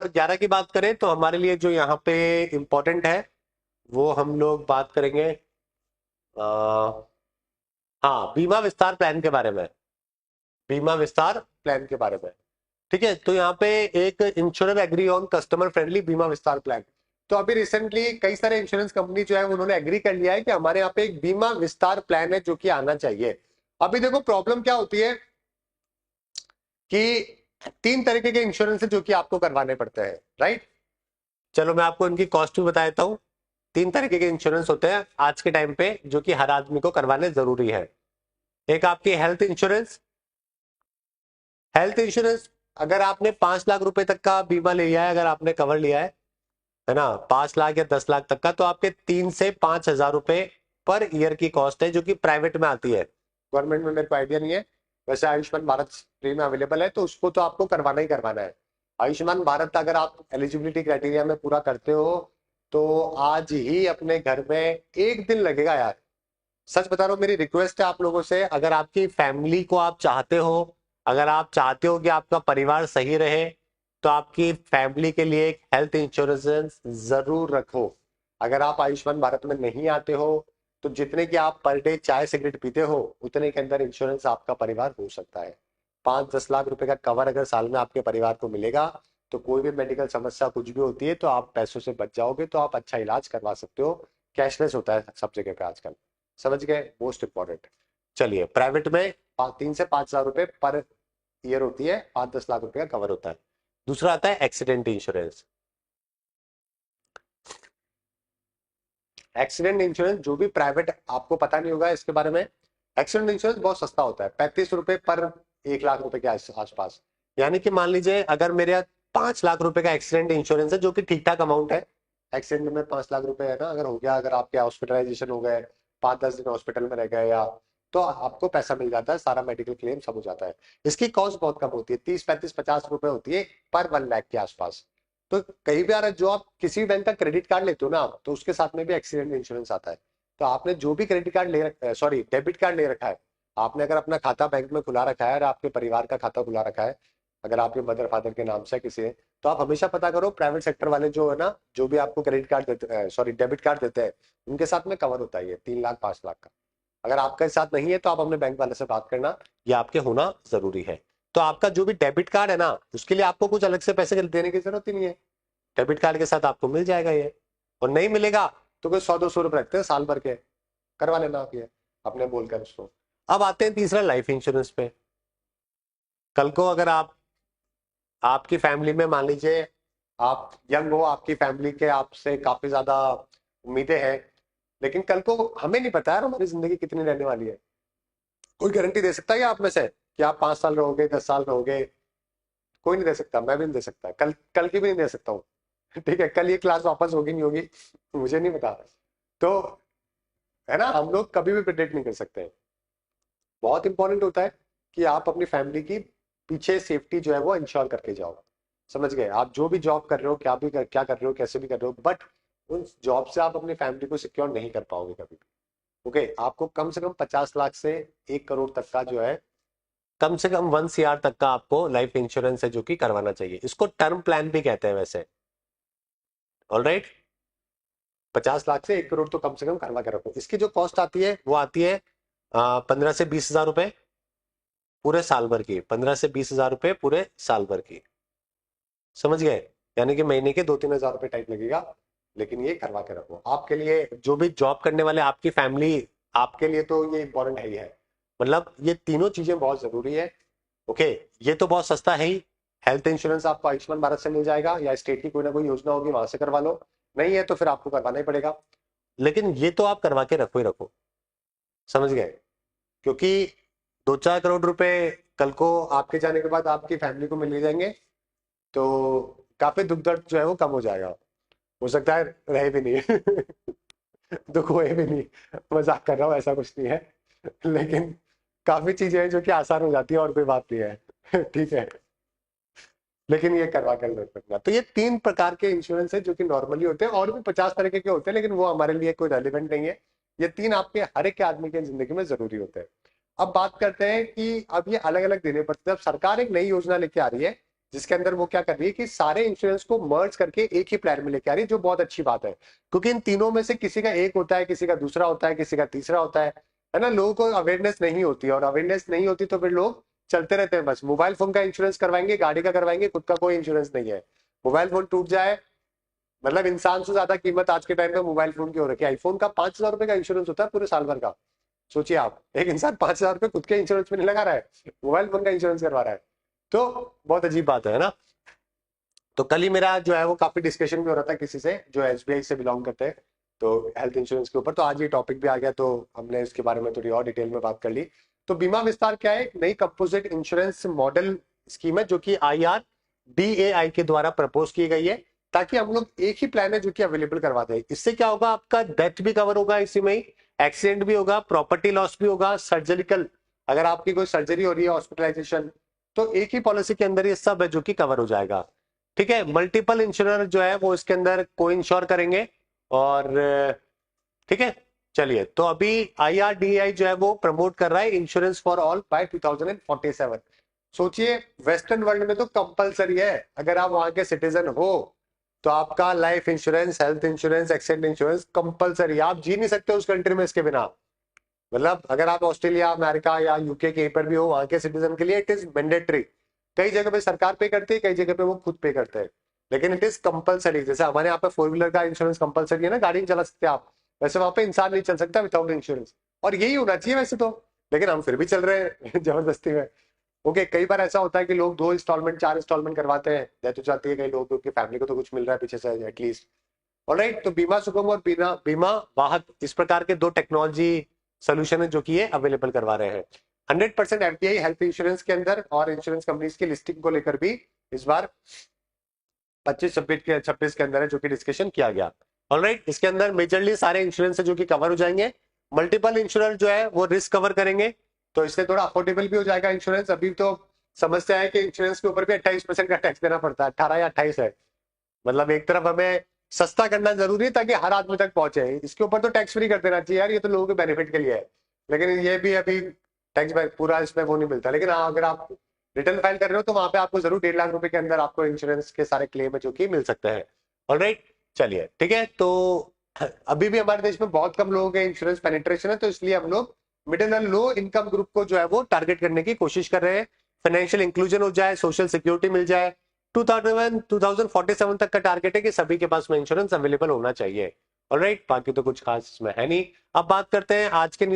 11 की बात करें तो हमारे लिए जो यहाँ पे इम्पोर्टेंट है वो हम लोग बात करेंगे हाँ, बीमा विस्तार प्लान के बारे में। बीमा विस्तार प्लान के बारे में। ठीक है, तो यहाँ पे एक insurer agree on customer friendly Bima Vistaar plan. तो अभी रिसेंटली कई सारे इंश्योरेंस कंपनी जो है उन्होंने एग्री कर लिया है कि हमारे यहाँ पे एक बीमा विस्तार प्लान है जो कि आना चाहिए। अभी देखो प्रॉब्लम क्या होती है कि तीन तरीके के इंश्योरेंस है जो कि आपको करवाने पड़ते हैं, राइट। चलो मैं आपको इनकी कॉस्ट भी बता देता हूँ। तीन तरीके के इंश्योरेंस होते हैं आज के टाइम पे जो कि हर आदमी को करवाने जरूरी है। एक आपकी हेल्थ इंश्योरेंस। हेल्थ इंश्योरेंस, अगर आपने 5 लाख रुपए तक का बीमा लिया है, अगर आपने कवर लिया है ना, 5 लाख या 10 लाख तक का, तो आपके 3 से 5 हजार रुपए पर ईयर की कॉस्ट है जो कि प्राइवेट में आती है। गवर्नमेंट में मेरे को आइडिया नहीं है। वैसे आयुष्मान भारत फ्री में अवेलेबल है तो उसको तो आपको करवाना ही करवाना है। आयुष्मान भारत अगर आप एलिजिबिलिटी क्राइटेरिया में पूरा करते हो तो आज ही अपने घर में एक दिन लगेगा यार। सच बता रहा हूँ, मेरी रिक्वेस्ट है आप लोगों से, अगर आपकी फैमिली को आप चाहते हो, अगर आप चाहते हो कि आपका परिवार सही रहे, तो आपकी फैमिली के लिए एक हेल्थ इंश्योरेंस जरूर रखो। अगर आप आयुष्मान भारत में नहीं आते हो तो जितने की आप पर डे चाय सिगरेट पीते हो उतने के अंदर इंश्योरेंस आपका परिवार हो सकता है। 5-10 लाख रुपए का कवर अगर साल में आपके परिवार को मिलेगा तो कोई भी मेडिकल समस्या कुछ भी होती है तो आप पैसों से बच जाओगे, तो आप अच्छा इलाज करवा सकते हो। कैशलेस होता है सब जगह पे आजकल। समझ गए, मोस्ट इंपॉर्टेंट। चलिए, प्राइवेट में 3 से 5 हजार रुपए पर ईयर होती है, 5-10 लाख रुपए का कवर होता है। दूसरा आता है एक्सीडेंट इंश्योरेंस। एक्सीडेंट इंश्योरेंस जो भी प्राइवेट, आपको पता नहीं होगा इसके बारे में, एक्सीडेंट इंश्योरेंस बहुत सस्ता होता है, 35 रुपए पर 1 लाख रुपए के आसपास। यानी कि मान लीजिए अगर मेरे 5 लाख रुपए का एक्सीडेंट इंश्योरेंस है जो कि ठीक ठाक अमाउंट है। एक्सीडेंट में 5 लाख रुपए है ना, अगर हो गया, अगर आपके हॉस्पिटलाइजेशन हो गए, 5-10 दिन हॉस्पिटल में रह गए या, तो आपको पैसा मिल जाता है, सारा मेडिकल क्लेम सब हो जाता है। इसकी कॉस्ट बहुत कम होती है, 30-35-50 रुपए होती है पर 1 लाख के आसपास। तो कई बार जो आप किसी भी बैंक का क्रेडिट कार्ड लेते हो ना, तो उसके साथ में भी एक्सीडेंट इंश्योरेंस आता है। तो आपने जो भी क्रेडिट कार्ड ले रखा है, सॉरी डेबिट कार्ड ले रखा है, आपने अगर अपना खाता बैंक में खुला रखा है और आपके परिवार का खाता खुला रखा है, अगर आपके मदर फादर के नाम से किसी है, तो आप हमेशा पता करो प्राइवेट सेक्टर वाले जो है ना, जो भी आपको क्रेडिट कार्ड देते, सॉरी डेबिट कार्ड देते हैं, उनके साथ में कवर होता है ये 3 लाख 5 लाख का। अगर आपके साथ नहीं है तो आप अपने बैंक वाले से बात करना, ये आपके होना जरूरी है। तो आपका जो भी डेबिट कार्ड है ना, उसके लिए आपको कुछ अलग से पैसे देने की जरूरत ही नहीं है। डेबिट कार्ड के साथ आपको मिल जाएगा ये। और नहीं मिलेगा तो कोई 100-200 रुपए रखते हैं साल भर के, करवा लेना आप ये अपने बोलकर उसको। अब आते हैं तीसरा लाइफ इंश्योरेंस पे। कल को अगर आपकी फैमिली में मान लीजिए आप यंग हो, आपकी फैमिली के आपसे काफी ज्यादा उम्मीदें हैं, लेकिन कल को हमें नहीं पता यार हमारी जिंदगी कितनी रहने वाली है। कोई गारंटी दे सकता है क्या आप में से कि आप 5 साल रहोगे, 10 साल रहोगे? कोई नहीं दे सकता, मैं भी नहीं दे सकता, कल कल की भी नहीं दे सकता हूँ। ठीक है, कल ये क्लास वापस होगी नहीं होगी मुझे नहीं पता। तो है ना, हम लोग कभी भी प्रिडिक्ट नहीं कर सकते हैं। बहुत इंपॉर्टेंट होता है कि आप अपनी फैमिली की पीछे सेफ्टी जो है वो इंश्योर करके जाओ। समझ गए, आप जो भी जॉब कर रहे हो, क्या कर रहे हो, कैसे भी कर रहे हो, बट उन जॉब से आप अपनी फैमिली को सिक्योर नहीं कर पाओगे कभी भी। ओके, आपको कम से कम 50 लाख से 1 करोड़ तक का जो है, कम से कम 1 CR तक का आपको लाइफ इंश्योरेंस है जो कि करवाना चाहिए। इसको टर्म प्लान भी कहते हैं वैसे। ऑल राइट, 50 लाख से 1 करोड़ तो कम से कम करवा के रखो। इसकी जो कॉस्ट आती है वो आती है 15 से 20 हजार रुपए पूरे साल भर की। 15 से 20 हजार रुपए पूरे साल भर की। समझ गए, यानी कि महीने के 2-3 हजार रुपए टाइप लगेगा। लेकिन ये करवा के रखो आपके लिए, जो भी जॉब करने वाले आपकी फैमिली, आपके लिए तो ये इंपॉर्टेंट है ही है। मतलब ये तीनों चीजें बहुत जरूरी है। ओके, ये तो बहुत सस्ता है ही। हेल्थ इंश्योरेंस आपको आयुष्मान भारत से मिल जाएगा या स्टेट की कोई ना कोई योजना होगी वहां से करवा लो। नहीं है तो फिर आपको करवाना ही पड़ेगा। लेकिन ये तो आप करवा के रखो ही रखो। समझ गए, क्योंकि 2-4 करोड़ रुपए कल को आपके जाने के बाद आपकी फैमिली को मिल जाएंगे तो काफी दुख दर्द जो है वो कम हो जाएगा। हो सकता है रहे भी नहीं दुख हुए भी नहीं। मजाक कर रहा हूँ, ऐसा कुछ नहीं है। लेकिन काफी चीजें हैं जो कि आसान हो जाती है और कोई बात नहीं है ठीक है। लेकिन ये करवा कर रखना। तो ये तीन प्रकार के इंश्योरेंस है जो कि नॉर्मली होते हैं, और भी 50 तरीके के होते हैं लेकिन वो हमारे लिए कोई रेलिवेंट नहीं है। ये तीन आपके हर एक के आदमी की जिंदगी में जरूरी होते हैं। अब बात करते हैं कि अब ये अलग अलग देने पड़ते हैं। अब सरकार एक नई योजना लेके आ रही है जिसके अंदर वो क्या कर रही है कि सारे इंश्योरेंस को मर्ज करके एक ही प्लान में लेके आ रही है, जो बहुत अच्छी बात है। क्योंकि इन तीनों में से किसी का एक होता है, किसी का दूसरा होता है, किसी का तीसरा होता है ना। लोगों को अवेयरनेस नहीं होती है, और अवेयरनेस नहीं होती तो फिर लोग चलते रहते हैं बस। मोबाइल फोन का इंश्योरेंस करवाएंगे, गाड़ी का करवाएंगे, खुद का कोई इंश्योरेंस नहीं है। मोबाइल फोन टूट जाए, मतलब इंसान से ज्यादा कीमत आज के टाइम में मोबाइल फोन की हो रखी है। आईफोन का 5,000 रुपए का इंश्योरेंस होता है पूरे साल भर का। सोचिए आप, एक इंसान 5,000 रुपए खुद के इंश्योरेंस में नहीं लगा रहा है, मोबाइल फोन का इंश्योरेंस करवा रहा है। तो बहुत अजीब बात है ना। तो कल ही मेरा जो है वो काफी डिस्कशन भी हो रहा था किसी से जो एसबीआई से बिलोंग करते हैं, तो हेल्थ इंश्योरेंस के ऊपर। तो आज ये टॉपिक भी आ गया, तो हमने इसके बारे में थोड़ी और डिटेल में बात कर ली। तो बीमा विस्तार क्या है? एक नई कंपोजिट इंश्योरेंस मॉडल स्कीम है, जो कि IRDAI के द्वारा प्रपोज की गई है, ताकि हम लोग एक ही प्लान है जो कि अवेलेबल करवाते हैं। इससे क्या होगा, आपका डेथ भी कवर होगा इसी में ही, एक्सीडेंट भी होगा, प्रॉपर्टी लॉस भी होगा, सर्जिकल, अगर आपकी कोई सर्जरी हो रही है, हॉस्पिटलाइजेशन, तो एक ही पॉलिसी के अंदर ये सब है जो कि कवर हो जाएगा। ठीक है, मल्टीपल इंश्योरर जो है वो इसके अंदर को इंश्योर करेंगे। और ठीक है, चलिए, तो अभी IRDAI जो है वो प्रमोट कर रहा है इंश्योरेंस फॉर ऑल बाय 2047। सोचिए, वेस्टर्न वर्ल्ड में तो कंपलसरी है, अगर आप वहां के सिटीजन हो तो आपका life insurance, health insurance, accident insurance compulsory. आप जी नहीं सकते उस कंट्री में इसके बिना। मतलब अगर आप ऑस्ट्रेलिया, अमेरिका या यूके कहीं पर भी हो, वहां के सिटीजन के लिए इट इज मैंडेटरी। कई जगह पे सरकार पे करती है, कई जगह पे वो खुद पे करते हैं, लेकिन इट इज कंपलसरी। जैसे हमारे यहाँ पे 4 व्हीलर का इंश्योरेंस कंपलसरी है ना, गाड़ी नहीं चला सकते आप, वैसे वहां पे इंसान नहीं चल सकता विदाउट इंश्योरेंस। और यही होना चाहिए वैसे तो, लेकिन हम फिर भी चल रहे हैं जबरदस्ती में। ओके, कई बार ऐसा होता है कि लोग 2 इंस्टॉलमेंट, 4 इंस्टॉलमेंट करवाते हैं, डेथ हो जाती है कई लोगों की, फैमिली को तो कुछ मिल रहा है पीछे से एटलीस्ट। ऑलराइट, तो बीमा सुगम और बीमा बीमा वाहक, इस प्रकार के 2 टेक्नोलॉजी सोल्यूशन है जो कि ये अवेलेबल करवा रहे हैं। 100% FDI हेल्थ इंश्योरेंस के अंदर और इंश्योरेंस कंपनीज की लिस्टिंग को लेकर भी इस बार 25-26 के अंदर है जो कि डिस्कशन किया गया। ऑलराइट, इसके अंदर मेजरली सारे इंश्योरेंस है जो कि कवर हो जाएंगे। मल्टीपल इंश्योरेंस जो है वो रिस्क कवर करेंगे, तो इससे थोड़ा अफोर्डेबल भी हो जाएगा इंश्योरेंस। अभी तो समस्या है कि इंश्योरेंस के ऊपर भी 28% का टैक्स देना पड़ता है, 18 या 28 है। मतलब एक तरफ हमें सस्ता करना जरूरी है ताकि हर आदमी तक पहुंचे, इसके ऊपर तो टैक्स फ्री कर देना चाहिए यार, ये तो लोगों के बेनिफिट के लिए है। लेकिन ये भी अभी टैक्स पूरा इसमें वो नहीं मिलता। लेकिन हाँ, अगर आप रिटर्न फाइल कर रहे हो तो वहां पे आपको जरूर 1.5 लाख रुपए के अंदर आपको इंश्योरेंस के सारे क्लेम है जो कि मिल सकते हैं। ऑलराइट, चलिए, ठीक है। तो अभी भी हमारे देश में बहुत कम लोगों के इंश्योरेंस पेनिट्रेशन है, तो इसलिए हम लोग middle and low income group को जो है वो टारगेट करने की कोशिश कर रहे हैं। फाइनेंशियल इंक्लूजन हो जाए, सोशल सिक्योरिटी मिल जाए। 2047 तक का टारगेट है कि सभी के पास में इंश्योरेंस अवेलेबल होना चाहिए। ऑलराइट, बाकी तो कुछ खास इसमें है नहीं। अब बात करते हैं आज के न्यूज